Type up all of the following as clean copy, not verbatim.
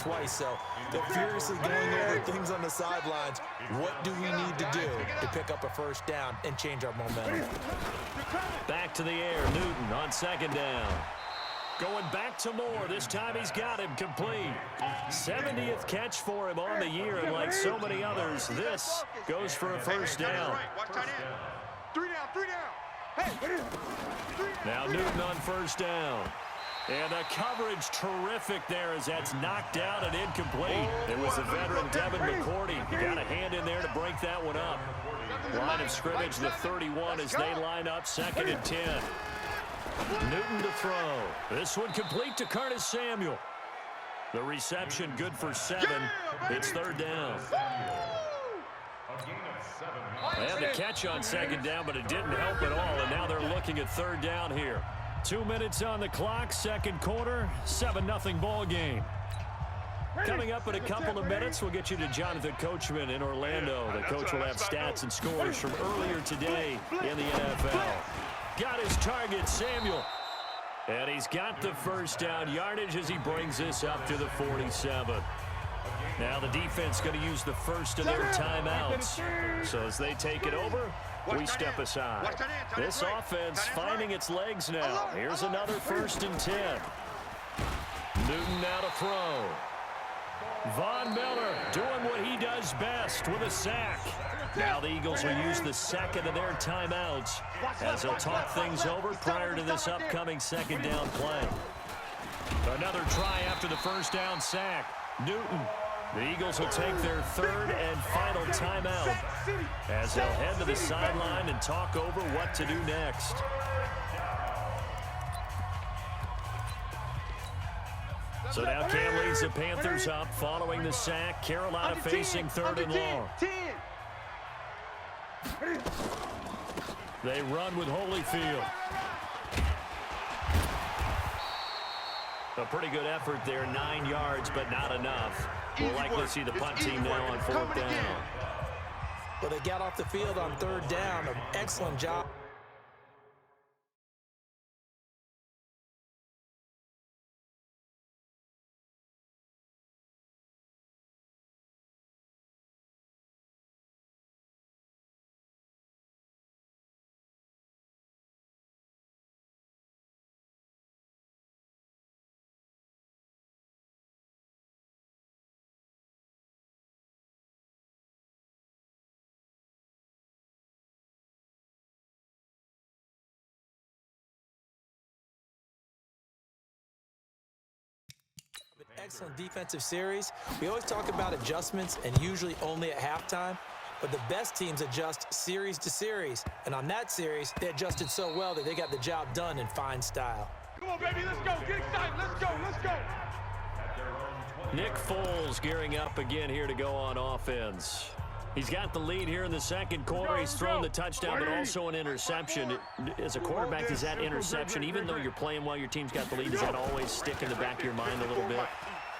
twice, so they're furiously going over things on the sidelines. What do we need to do to pick up a first down and change our momentum? Back to the air, Newton on second down. Going back to Moore. This time he's got him complete. 70th catch for him on the year, and like so many others, this goes for a first down. Three down. Hey, now Newton on first down. And the coverage terrific there as that's knocked down and incomplete. It was the veteran Devin McCourty. He got a hand in there to break that one up. Line of scrimmage, the 31 as they line up, 2nd and 10. Newton to throw. This one complete to Curtis Samuel. The reception good for 7. It's 3rd down. They had the catch on 2nd down, but it didn't help at all, and now they're looking at 3rd down here. 2 minutes on the clock, 2nd quarter, 7-0 ball game. Coming up in a couple of minutes, we'll get you to Jonathan Coachman in Orlando. The coach will have stats and scores from earlier today in the NFL. Got his target, Samuel. And he's got the first down yardage as he brings this up to the 47. Now the defense going to use the first of their timeouts. So as they take it over, we step aside. This offense finding its legs now. Here's another 1st and 10. Newton now to throw. Von Miller doing what he does best with a sack. Now the Eagles will use the 2nd of their timeouts as they'll talk things over prior to this upcoming 2nd down play. Another try after the first down sack. Newton. The Eagles will take their 3rd and final timeout as they'll head to the sideline and talk over what to do next. So now Cam leads the Panthers up following the sack. Carolina facing 3rd and long. They run with Holyfield. A pretty good effort there, 9 yards, but not enough. We'll likely see the punt team now on 4th down. Well, they got off the field on 3rd down. An excellent job. Excellent defensive series. We always talk about adjustments and usually only at halftime, but the best teams adjust series to series. And on that series, they adjusted so well that they got the job done in fine style. Come on, baby, let's go. Get excited. Let's go. Nick Foles gearing up again here to go on offense. He's got the lead here in the 2nd quarter. He's thrown the touchdown, but also an interception. As a quarterback, is that interception, even though you're playing while your team's got the lead, does that always stick in the back of your mind a little bit?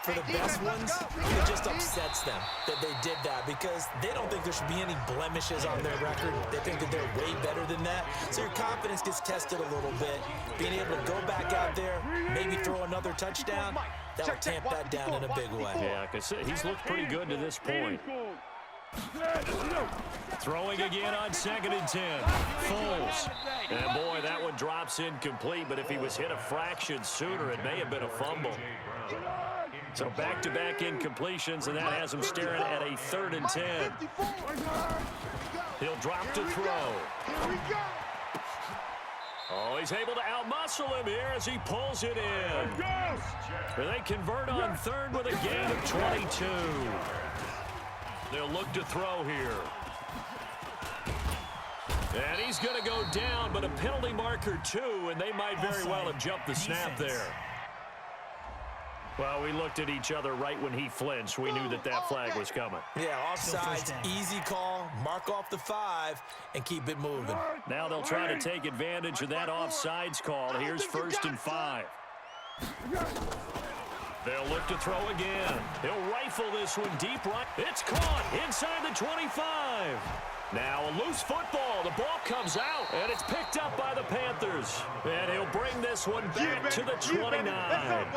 For the best ones, it just upsets them that they did that because they don't think there should be any blemishes on their record. They think that they're way better than that. So your confidence gets tested a little bit. Being able to go back out there, maybe throw another touchdown, that'll tamp that down in a big way. Yeah, because he's looked pretty good to this point. Throwing again on 2nd and 10. Foles. And boy, that one drops incomplete, but if he was hit a fraction sooner, it may have been a fumble. So back-to-back incompletions, and that has him staring at a 3rd and 10. He'll drop to throw. Oh, he's able to outmuscle him here as he pulls it in. And they convert on 3rd with a gain of 22. They'll look to throw here. And he's going to go down, but a penalty marker too, and they might very well have jumped the snap there. Well, we looked at each other right when he flinched. We knew that that flag was coming. Yeah, offsides, easy call, mark off the 5, and keep it moving. Now they'll try to take advantage of that offsides call. Here's 1st and 5. They'll look to throw again. He'll rifle this one deep right. It's caught inside the 25. Now a loose football. The ball comes out, and it's picked up by the Panthers. And he'll bring this one back to the 29.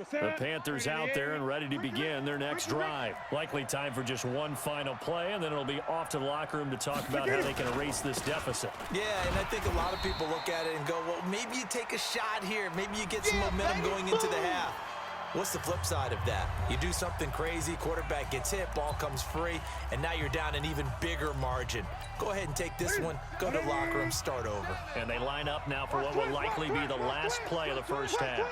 The Panthers out there and ready to begin their next drive. Likely time for just one final play, and then it'll be off to the locker room to talk about how they can erase this deficit. Yeah, and I think a lot of people look at it and go, well, maybe you take a shot here. Maybe you get some momentum going into the half. What's the flip side of that? You do something crazy, quarterback gets hit, ball comes free, and now you're down an even bigger margin. Go ahead and take this one, go to the locker room, start over. And they line up now for what will likely be the last play of the first half.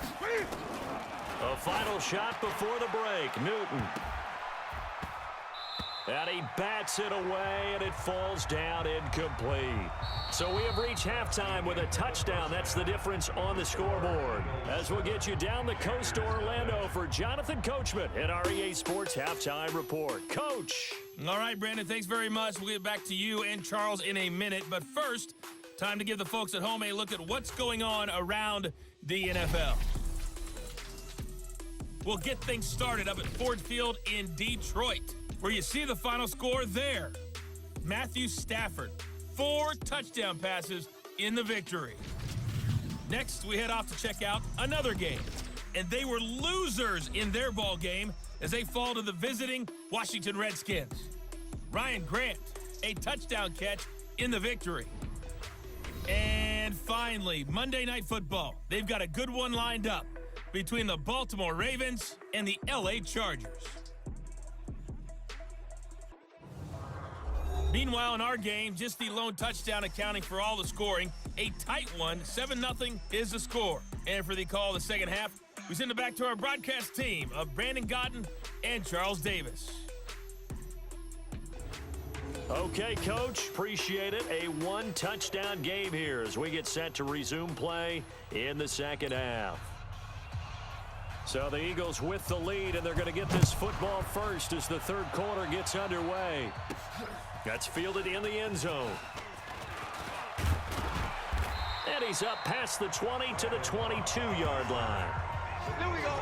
A final shot before the break. Newton. And he bats it away, and it falls down incomplete. So we have reached halftime with a touchdown. That's the difference on the scoreboard. As we'll get you down the coast to Orlando for Jonathan Coachman at our EA Sports Halftime Report. Coach. All right, Brandon, thanks very much. We'll get back to you and Charles in a minute. But first, time to give the folks at home a look at what's going on around the NFL. We'll get things started up at Ford Field in Detroit, where you see the final score there. Matthew Stafford, 4 touchdown passes in the victory. Next, we head off to check out another game. And they were losers in their ball game as they fall to the visiting Washington Redskins. Ryan Grant, a touchdown catch in the victory. And finally, Monday Night Football. They've got a good one lined up between the Baltimore Ravens and the LA Chargers. Meanwhile, in our game, just the lone touchdown accounting for all the scoring. A tight one, 7-0 is the score. And for the call of the second half, we send it back to our broadcast team of Brandon Gotten and Charles Davis. Okay, Coach, appreciate it. A 1-touchdown game here as we get set to resume play in the second half. So the Eagles with the lead, and they're going to get this football first as the third quarter gets underway. That's fielded in the end zone. And he's up past the 20 to the 22-yard line. There we go.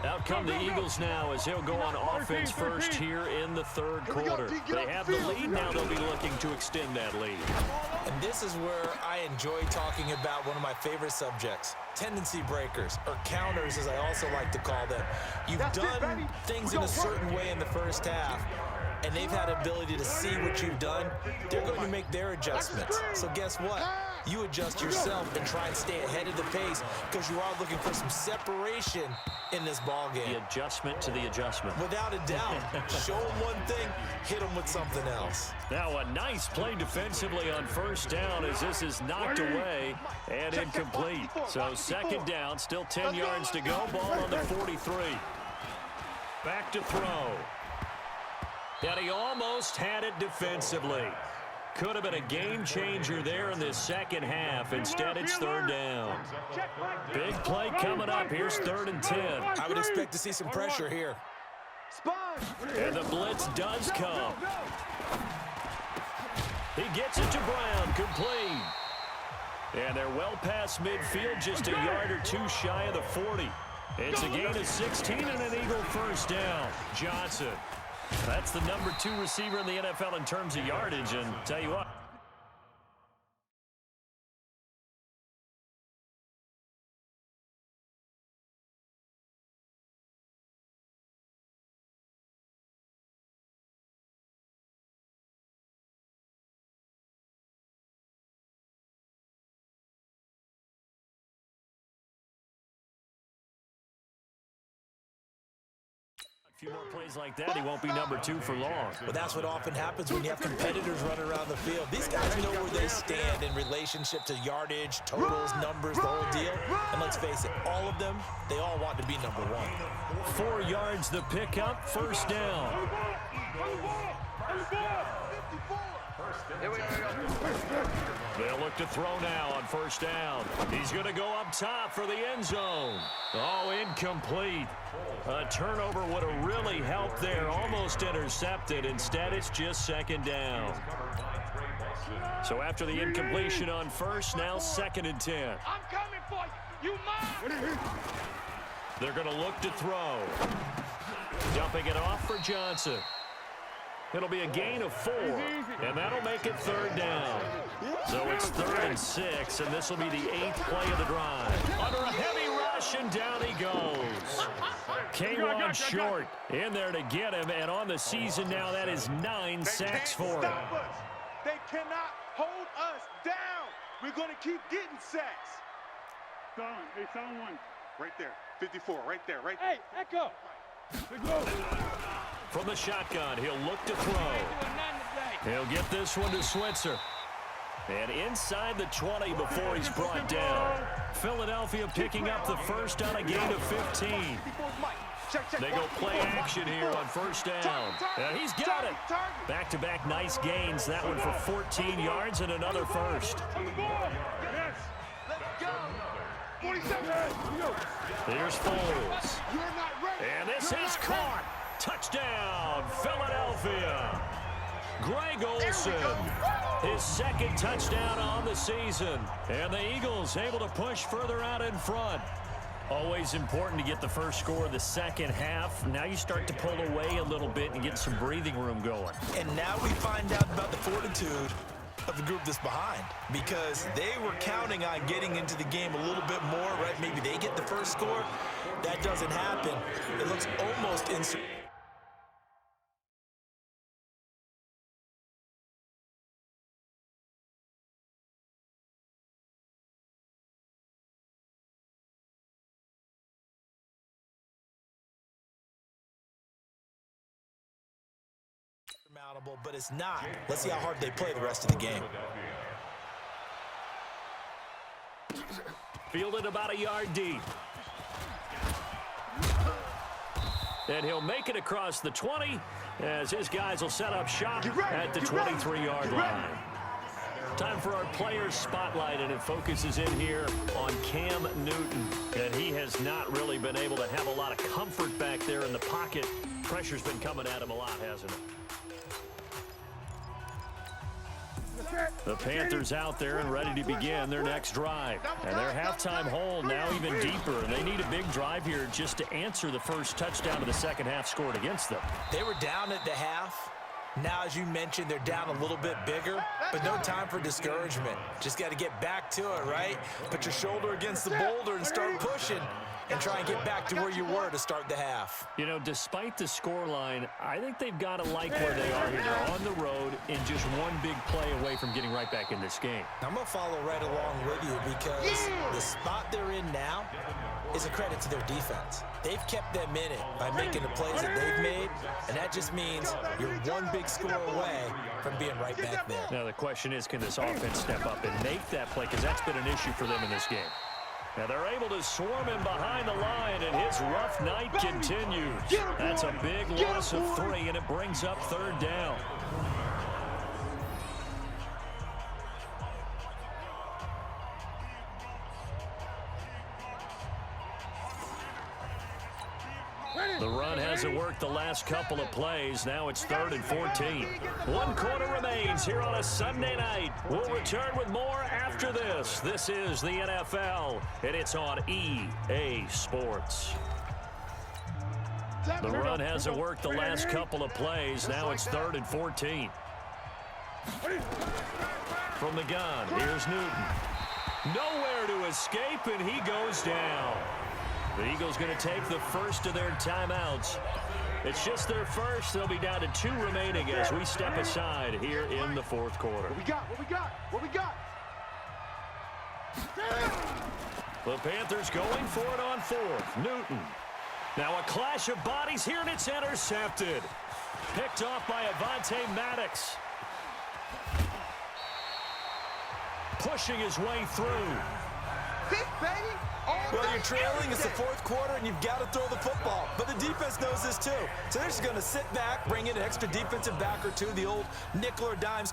Out come the Eagles now as he'll go on offense first here in the third quarter. They have the lead now. They'll be looking to extend that lead. And this is where I enjoy talking about one of my favorite subjects, tendency breakers, or counters as I also like to call them. You've done things in a certain way in the first half, and they've had ability to see what you've done. They're going to make their adjustments. So guess what? You adjust yourself and try and stay ahead of the pace because you are looking for some separation in this ball game. The adjustment to the adjustment. Without a doubt. Show them one thing, hit them with something else. Now a nice play defensively on first down as this is knocked away and incomplete. So second down, still 10 yards to go. Ball on the 43. Back to throw. And he almost had it defensively. Could have been a game changer there in this second half. Instead, it's third down. Big play coming up. Here's 3rd and 10. I would expect to see some pressure here. And the blitz does come. He gets it to Brown, complete. And they're well past midfield, just a yard or two shy of the 40. It's a gain of 16 and an Eagle first down. Johnson. That's the number 2 receiver in the NFL in terms of yardage, and tell you what. A few more plays like that, he won't be number 2 for long. But that's what often happens when you have competitors running around the field. These guys know where they stand in relationship to yardage, totals, numbers, the whole deal. And let's face it, all of them, they all want to be number 1. 4 yards the pickup, first down. They'll look to throw now on first down. He's going to go up top for the end zone. Oh, incomplete. A turnover would have really helped there. Almost intercepted. Instead, it's just second down. So after the incompletion on first, now 2nd and 10. I'm coming for you. You mine. They're going to look to throw. Dumping it off for Johnson. It'll be a gain of 4, and that'll make it 3rd down. So it's 3rd and 6, and this will be the 8th play of the drive. Under a heavy rush, and down he goes. K-Rod Short in there to get him, and on the season now, that is 9 sacks for him. Stop us. They cannot hold us down. We're going to keep getting sacks. Hey, someone. Right there. 54, right there, right Hey, Echo. From the shotgun, he'll look to throw. He'll get this one to Switzer. And inside the 20 before he's brought down. Philadelphia picking up the first on a gain of 15. They go play action here on first down. And he's got it. Back-to-back nice gains. That one for 14 yards and another first. Yes. Let's go. 47. Here's Foles. And this is caught. Touchdown, Philadelphia. Greg Olsen, his 2nd touchdown on the season. And the Eagles able to push further out in front. Always important to get the first score of the second half. Now you start to pull away a little bit and get some breathing room going. And now we find out about the fortitude of the group that's behind, because they were counting on getting into the game a little bit more, right? Maybe they get the first score. That doesn't happen. It looks almost insurmountable, but it's not. Let's see how hard they play the rest of the game. Fielded about a yard deep. And he'll make it across the 20 as his guys will set up shop at the 23-yard line. Time for our players spotlight, and it focuses in here on Cam Newton. And he has not really been able to have a lot of comfort back there in the pocket. Pressure's been coming at him a lot, hasn't it? The Panthers out there and ready to begin their next drive. And their halftime hole now even deeper. And they need a big drive here just to answer the first touchdown of the second half scored against them. They were down at the half. Now, as you mentioned, they're down a little bit bigger, but no time for discouragement. Just got to get back to it, right? Put your shoulder against the boulder and start pushing and try and get back to where you were to start the half. You know, despite the scoreline, I think they've got to like where they are here. They're on the road and just one big play away from getting right back in this game. I'm going to follow right along with you because the spot they're in now is a credit to their defense. They've kept them in it by making the plays that they've made, and that just means you're one big score away from being right back there. Now, the question is, can this offense step up and make that play? Because that's been an issue for them in this game. Now, they're able to swarm him behind the line, and his rough night continues. That's a big loss of 3, and it brings up 3rd down. The run hasn't worked the last couple of plays. Now it's 3rd and 14. 1 quarter remains here on a Sunday night. We'll return with more after this. This is the NFL, and it's on EA Sports. The run hasn't worked the last couple of plays. Now it's 3rd and 14. From the gun, here's Newton. Nowhere to escape, and he goes down. The Eagles going to take the first of their timeouts. It's just their first. They'll be down to 2 remaining as we step aside here in the 4th quarter. What we got? What we got? What we got? The Panthers going for it on 4th. Newton. Now a clash of bodies here, and it's intercepted. Picked off by Maddox. Pushing his way through. Pick, baby. Well, you're trailing. It's the 4th quarter, and you've got to throw the football. But the defense knows this, too. So they're just going to sit back, bring in an extra defensive back or two, the old nickel or dime